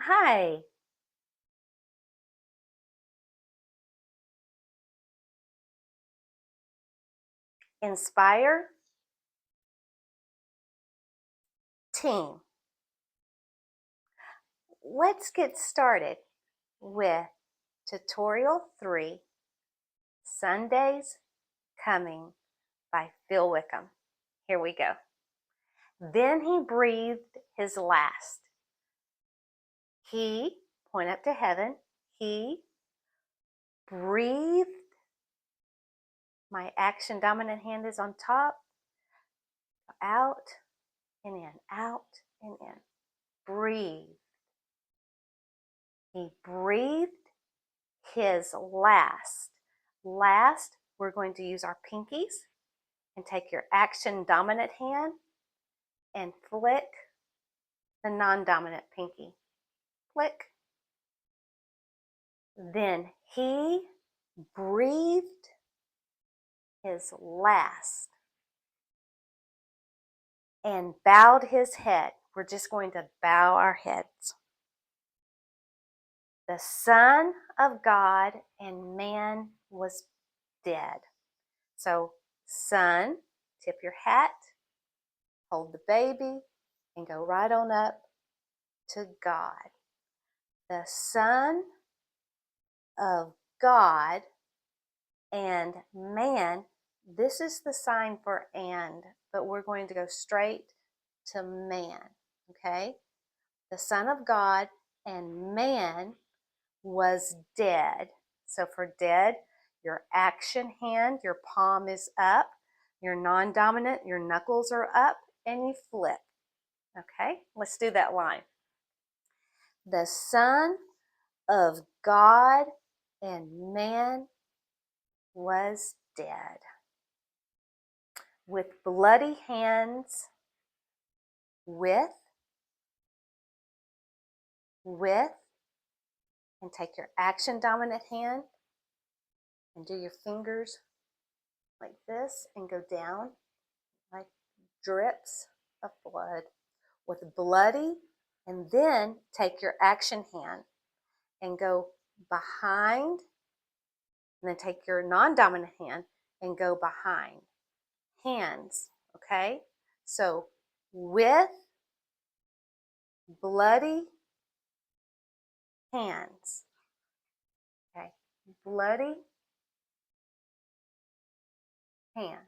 Hi. Inspire team. Let's get started with tutorial 3, Sundays Coming by Phil Wickham. Here we go. Then he breathed his last. He, point up to heaven, he breathed. My action dominant hand is on top. Out and in, out and in. Breathe. He breathed his last. Last, we're going to use our pinkies and take your action dominant hand and flick the non-dominant pinky. Flick. Then he breathed his last and bowed his head. We're just going to bow our heads. The Son of God and man was dead. So, Son, tip your hat, hold the baby, and go right on up to God. The Son of God and man. This is the sign for and, but we're going to go straight to man, okay? The Son of God and man was dead. So for dead, your action hand, your palm is up. Your non-dominant, your knuckles are up, and you flip. Okay, let's do that line. The Son of God and man was dead. With bloody hands, with, and take your action dominant hand and do your fingers like this and go down like drips of blood. With bloody, and then take your action hand and go behind, and then take your non-dominant hand and go behind. Hands, okay? So with bloody hands, okay? Bloody hands.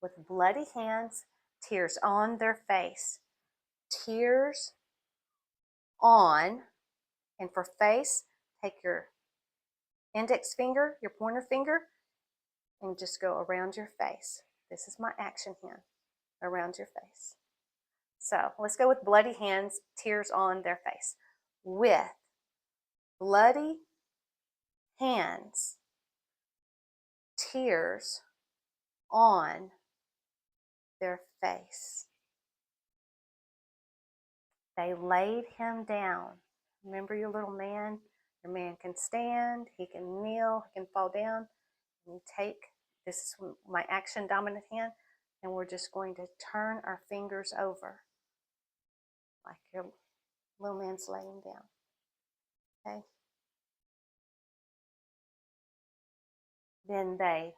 With bloody hands, tears on their face. Tears on, and for face, take your index finger, your pointer finger, and just go around your face. This is my action hand, around your face. So let's go with bloody hands, tears on their face. With bloody hands, tears on their face. They laid him down. Remember your little man? Your man can stand, he can kneel, he can fall down. And you take, this is my action dominant hand, and we're just going to turn our fingers over like your little man's laying down. Okay? Then they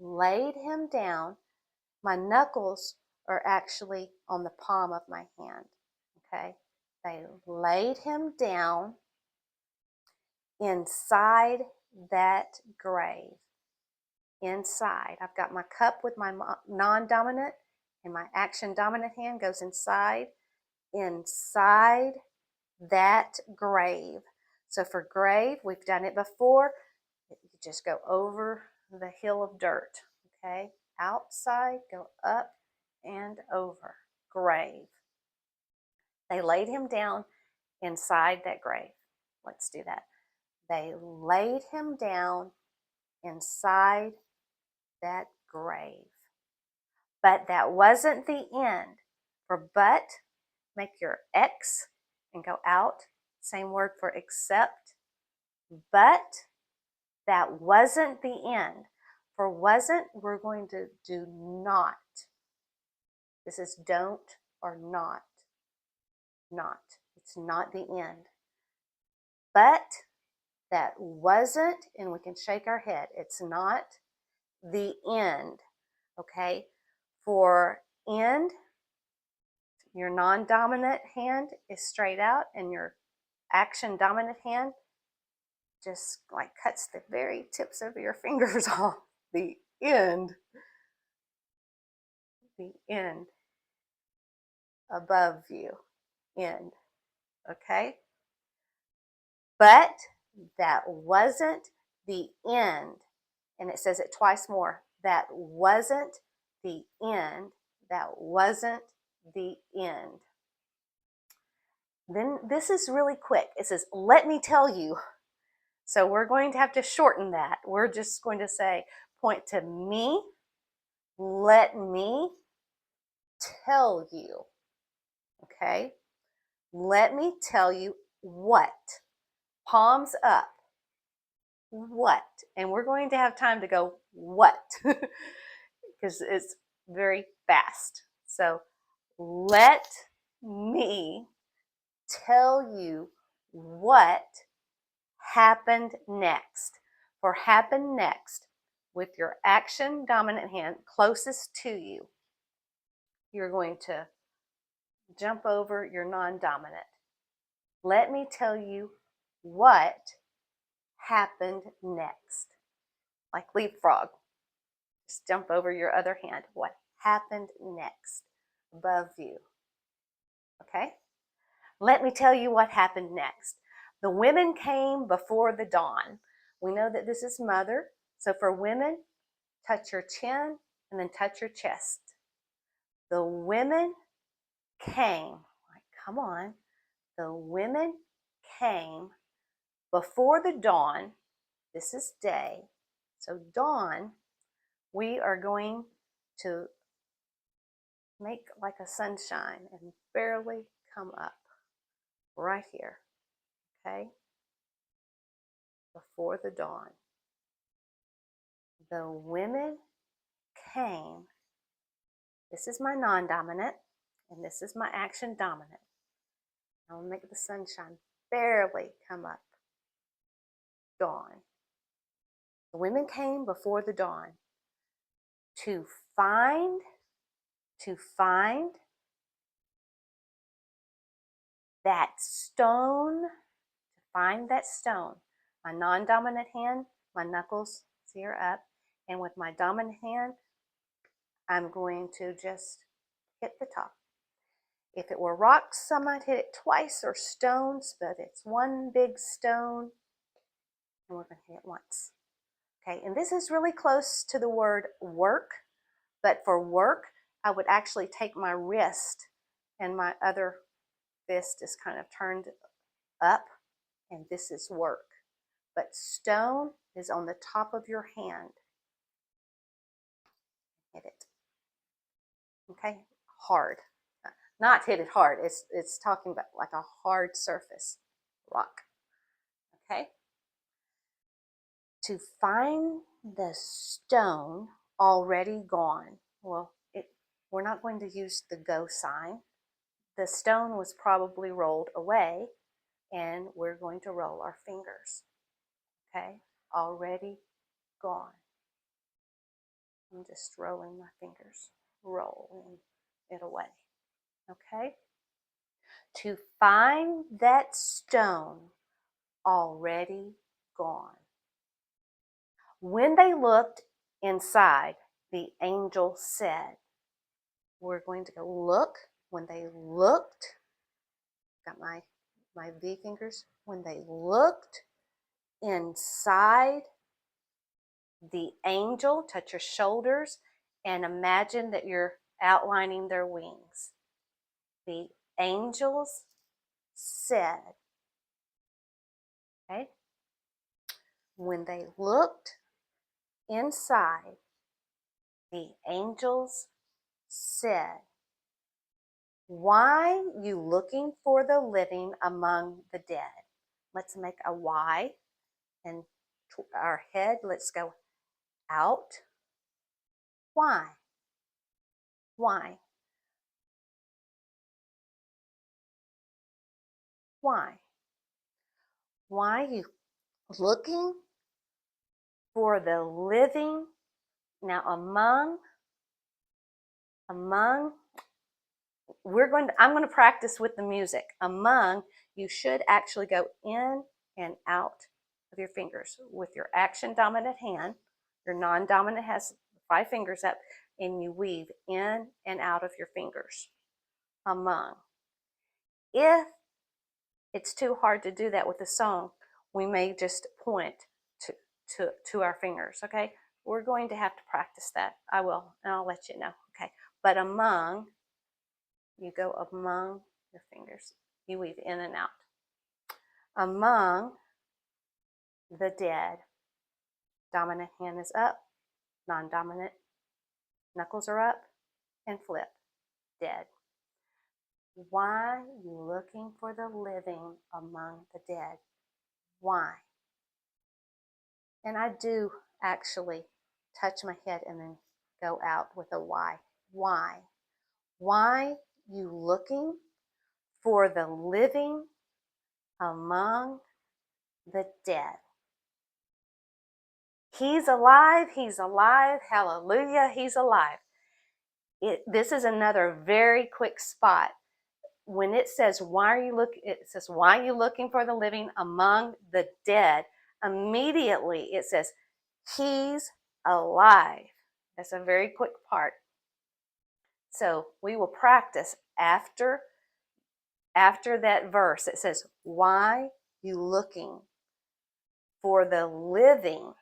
laid him down. My knuckles are actually on the palm of my hand. Okay? They laid him down inside that grave. Inside. I've got my cup with my non-dominant, and my action dominant hand goes inside that grave. So for grave, we've done it before. You just go over the hill of dirt, okay? Outside, go up and over. Grave. They laid him down inside that grave. Let's do that. They laid him down inside that grave. But that wasn't the end. For but, make your X and go out. Same word for except. But that wasn't the end. For wasn't, we're going to do not. This is don't or not. Not. It's not the end. But that wasn't, and we can shake our head, it's not the end. Okay? For end, your non-dominant hand is straight out, and your action dominant hand just like cuts the very tips of your fingers off. The end. The end. Above you. End. Okay? But that wasn't the end. And it says it twice more. That wasn't the end. That wasn't the end. Then this is really quick. It says, let me tell you. So we're going to have to shorten that. We're just going to say, point to me. Let me tell you. Okay? Let me tell you what. Palms up. What? And we're going to have time to go, what? Because it's very fast. So let me tell you what happened next. For happen next, with your action dominant hand closest to you, you're going to jump over your non-dominant. Let me tell you what happened next. Like leapfrog. Just jump over your other hand. What happened next above you? Okay? Let me tell you what happened next. The women came before the dawn. We know that this is mother. So for women, touch your chin and then touch your chest. The women came. Like, come on. The women came before the dawn. This is day. So dawn, we are going to make like a sunshine and barely come up right here. Okay? Before the dawn. The women came. This is my non-dominant, and this is my action dominant. I'll make the sunshine barely come up. Dawn. The women came before the dawn to find that stone, to find that stone. My non-dominant hand, my knuckles, see, are up, and with my dominant hand, I'm going to just hit the top. If it were rocks, I might hit it twice, or stones, but it's one big stone, and we're going to hit it once. Okay, and this is really close to the word work, but for work, I would actually take my wrist, and my other fist is kind of turned up, and this is work. But stone is on the top of your hand. Hit it. Okay, hard. Not hit it hard. It's talking about like a hard surface, rock. Okay. To find the stone already gone. Well, we're not going to use the go sign. The stone was probably rolled away, and we're going to roll our fingers. Okay, already gone. I'm just rolling my fingers, rolling it away. Okay? To find that stone already gone. When they looked inside, the angel said, we're going to go look. When they looked, got my V fingers. When they looked inside, the angel, touch your shoulders and imagine that you're outlining their wings. The angels said, okay, when they looked inside, the angels said, why you looking for the living among the dead? Let's make a Y, and our head, let's go out. Why? Why? Why? Why you looking for the living? Now among, I'm going to practice with the music. Among, you should actually go in and out of your fingers with your action dominant hand. Your non-dominant has 5 fingers up, and you weave in and out of your fingers. Among. If it's too hard to do that with a song, we may just point to our fingers, okay? We're going to have to practice that. I will, and I'll let you know, okay? But among, you go among your fingers. You weave in and out. Among the dead, dominant hand is up, non-dominant knuckles are up, and flip, dead. Why you looking for the living among the dead? Why? And I do actually touch my head and then go out with a why. Why? Why you looking for the living among the dead? He's alive, he's alive, hallelujah, he's alive. This is another very quick spot. When it says, why are you looking for the living among the dead? Immediately it says, he's alive. That's a very quick part. So we will practice after that verse. It says, why you looking for the living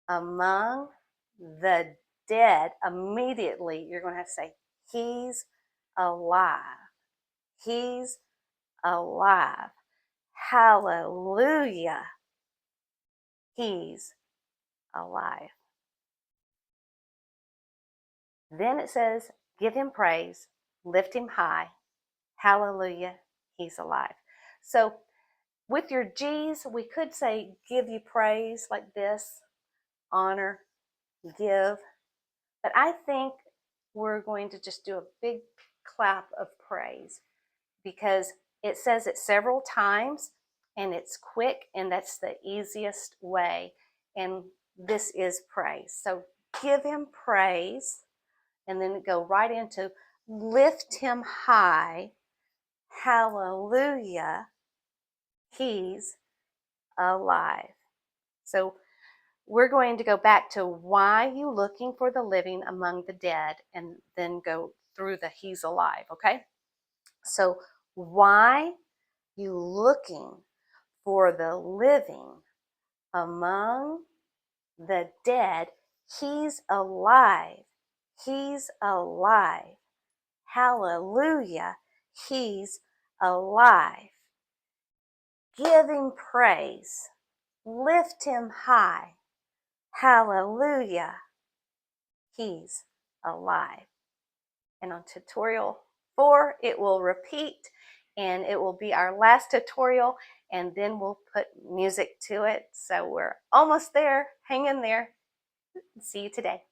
among the dead? Immediately you're going to have to say, he's alive. He's alive. Hallelujah. He's alive. Then it says, give him praise, lift him high. Hallelujah. He's alive. So with your G's, we could say, give you praise like this, honor, give. But I think we're going to just do a big clap of praise because it says it several times and it's quick and that's the easiest way. And this is praise. So give him praise and then go right into lift him high. Hallelujah. He's alive. So we're going to go back to why you looking for the living among the dead and then go through the he's alive, okay? So why you looking for the living among the dead? He's alive. He's alive. Hallelujah. He's alive. Give him praise. Lift him high. Hallelujah. He's alive. And on tutorial 4, it will repeat and it will be our last tutorial and then we'll put music to it. So we're almost there. Hang in there. See you today.